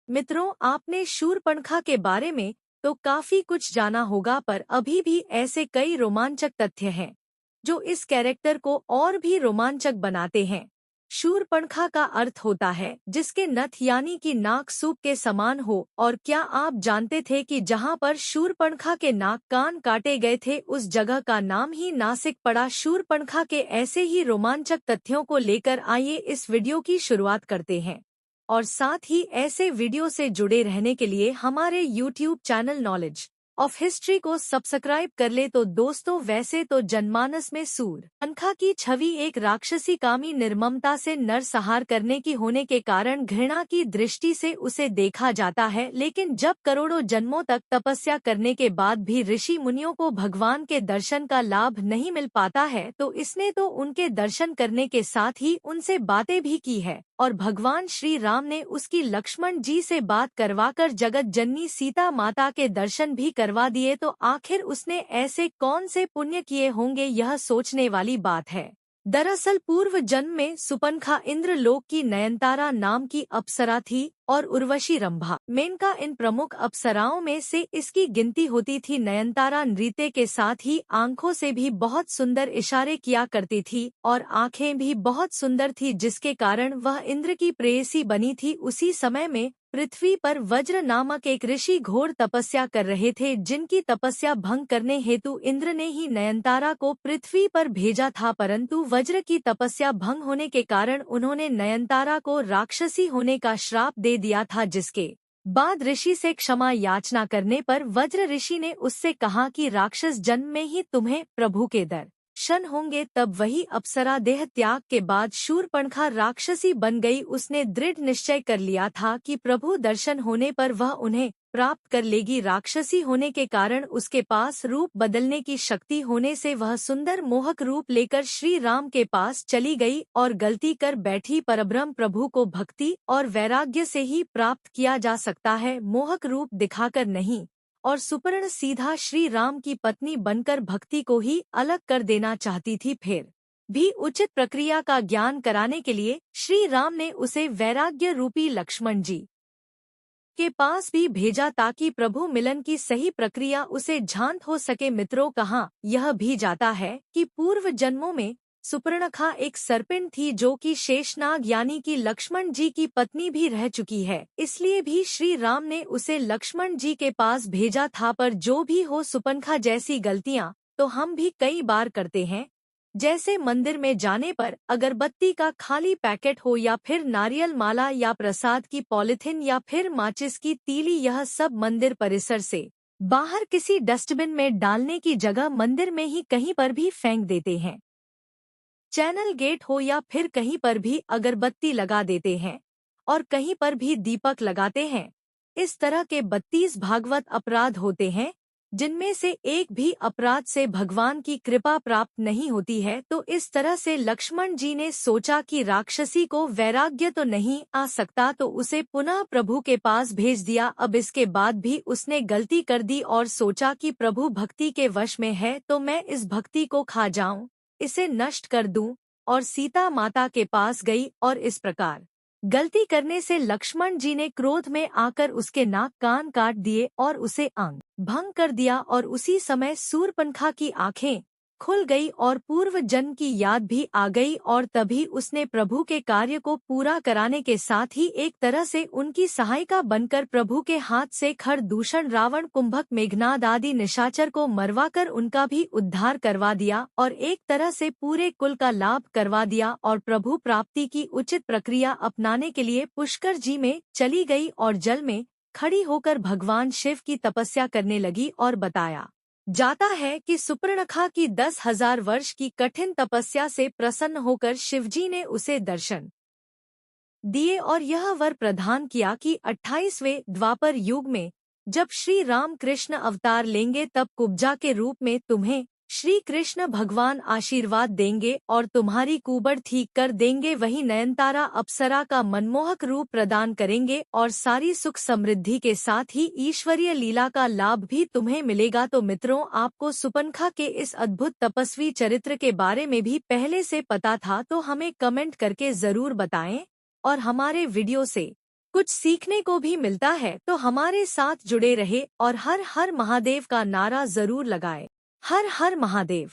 मित्रों, आपने शूरपणखा के बारे में तो काफी कुछ जाना होगा, पर अभी भी ऐसे कई रोमांचक तथ्य हैं जो इस कैरेक्टर को और भी रोमांचक बनाते हैं। शूरपणखा का अर्थ होता है जिसके नथ यानी कि नाक सूप के समान हो। और क्या आप जानते थे कि जहां पर शूरपणखा के नाक कान काटे गए थे उस जगह का नाम ही नासिक पड़ा। शूरपणखा के ऐसे ही रोमांचक तथ्यों को लेकर आइए इस वीडियो की शुरुआत करते हैं। और साथ ही ऐसे वीडियो से जुड़े रहने के लिए हमारे YouTube channel knowledge of history को सब्सक्राइब कर ले। तो दोस्तों, वैसे तो जनमानस में शूरपणखा की छवि एक राक्षसी कामी निर्ममता से नरसंहार करने की होने के कारण घृणा की दृष्टि से उसे देखा जाता है। लेकिन जब करोड़ों जन्मों तक तपस्या करने के बाद भी ऋषि मुनियों को भगवान के दर्शन का लाभ नहीं मिल पाता है, तो इसने तो उनके दर्शन करने के साथ ही उनसे बातें भी की है। और भगवान श्री राम ने उसकी लक्ष्मण जी से बात करवाकर जगत जननी सीता माता के दर्शन भी करवा दिए। तो आखिर उसने ऐसे कौन से पुण्य किए होंगे, यह सोचने वाली बात है। दरअसल पूर्व जन्म में सुपनखा इंद्रलोक की नयनतारा नाम की अप्सरा थी और उर्वशी रंभा मेनका इन प्रमुख अप्सराओं में से इसकी गिनती होती थी। नयनतारा नृत्य के साथ ही आंखों से भी बहुत सुंदर इशारे किया करती थी और आंखें भी बहुत सुंदर थी, जिसके कारण वह इंद्र की प्रेयसी बनी थी। उसी समय में पृथ्वी पर वज्र नामक एक ऋषि घोर तपस्या कर रहे थे, जिनकी तपस्या भंग करने हेतु इंद्र ने ही नयनतारा को पृथ्वी पर भेजा था। परंतु वज्र की तपस्या भंग होने के कारण उन्होंने नयनतारा को राक्षसी होने का श्राप दे दिया था, जिसके बाद ऋषि से क्षमा याचना करने पर वज्र ऋषि ने उससे कहा कि राक्षस जन्म में ही तुम्हें प्रभु के दर्शन होंगे। तब वही अप्सरा देह त्याग के बाद शूरपणखा राक्षसी बन गई। उसने दृढ़ निश्चय कर लिया था कि प्रभु दर्शन होने पर वह उन्हें प्राप्त कर लेगी। राक्षसी होने के कारण उसके पास रूप बदलने की शक्ति होने से वह सुंदर मोहक रूप लेकर श्री राम के पास चली गई और गलती कर बैठी। परब्रह्म प्रभु को भक्ति और वैराग्य से ही प्राप्त किया जा सकता है, मोहक रूप दिखाकर नहीं। और सुपर्ण सीधा श्री राम की पत्नी बनकर भक्ति को ही अलग कर देना चाहती थी। फिर भी उचित प्रक्रिया का ज्ञान कराने के लिए श्री राम ने उसे वैराग्य रूपी लक्ष्मण जी के पास भी भेजा ताकि प्रभु मिलन की सही प्रक्रिया उसे झांत हो सके। मित्रों, कहाँ यह भी जाता है कि पूर्व जन्मों में सुपर्णखा एक सर्पिन थी जो कि शेषनाग यानी कि लक्ष्मण जी की पत्नी भी रह चुकी है। इसलिए भी श्री राम ने उसे लक्ष्मण जी के पास भेजा था। पर जो भी हो, सुपर्णखा जैसी गलतियां तो हम भी कई बार करते हैं। जैसे मंदिर में जाने पर अगरबत्ती का खाली पैकेट हो या फिर नारियल माला या प्रसाद की पॉलिथीन या फिर माचिस की तीली, यह सब मंदिर परिसर से बाहर किसी डस्टबिन में डालने की जगह मंदिर में ही कहीं पर भी फेंक देते हैं। चैनल गेट हो या फिर कहीं पर भी अगरबत्ती लगा देते हैं और कहीं पर भी दीपक लगाते हैं। इस तरह के 32 भागवत अपराध होते हैं, जिनमें से एक भी अपराध से भगवान की कृपा प्राप्त नहीं होती है। तो इस तरह से लक्ष्मण जी ने सोचा कि राक्षसी को वैराग्य तो नहीं आ सकता, तो उसे पुनः प्रभु के पास भेज दिया। अब इसके बाद भी उसने गलती कर दी और सोचा कि प्रभु भक्ति के वश में है, तो मैं इस भक्ति को खा जाऊं, इसे नष्ट कर दूं। और सीता माता के पास गई और इस प्रकार गलती करने से लक्ष्मण जी ने क्रोध में आकर उसके नाक कान काट दिए और उसे अंग भंग कर दिया। और उसी समय शूरपणखा की आंखें खुल गई और पूर्व जन्म की याद भी आ गई। और तभी उसने प्रभु के कार्य को पूरा कराने के साथ ही एक तरह से उनकी सहायिका बनकर प्रभु के हाथ से खर दूषण रावण, कुंभक, मेघनाद आदि निशाचर को मरवाकर उनका भी उद्धार करवा दिया और एक तरह से पूरे कुल का लाभ करवा दिया। और प्रभु प्राप्ति की उचित प्रक्रिया अपनाने के लिए पुष्कर जी में चली गई और जल में खड़ी होकर भगवान शिव की तपस्या करने लगी। और बताया जाता है कि सुपर्णखा की 10,000 वर्ष की कठिन तपस्या से प्रसन्न होकर शिवजी ने उसे दर्शन दिए और यह वर प्रदान किया कि 28वें द्वापर युग में जब श्री राम कृष्ण अवतार लेंगे तब कुब्जा के रूप में तुम्हें श्री कृष्ण भगवान आशीर्वाद देंगे और तुम्हारी कुबड़ ठीक कर देंगे। वही नयनतारा अप्सरा का मनमोहक रूप प्रदान करेंगे और सारी सुख समृद्धि के साथ ही ईश्वरीय लीला का लाभ भी तुम्हें मिलेगा। तो मित्रों, आपको सुपनखा के इस अद्भुत तपस्वी चरित्र के बारे में भी पहले से पता था तो हमें कमेंट करके जरूर बताएं और हमारे वीडियो से कुछ सीखने को भी मिलता है। तो हमारे साथ जुड़े रहे और हर हर महादेव का नारा जरूर लगाए। हर हर महादेव।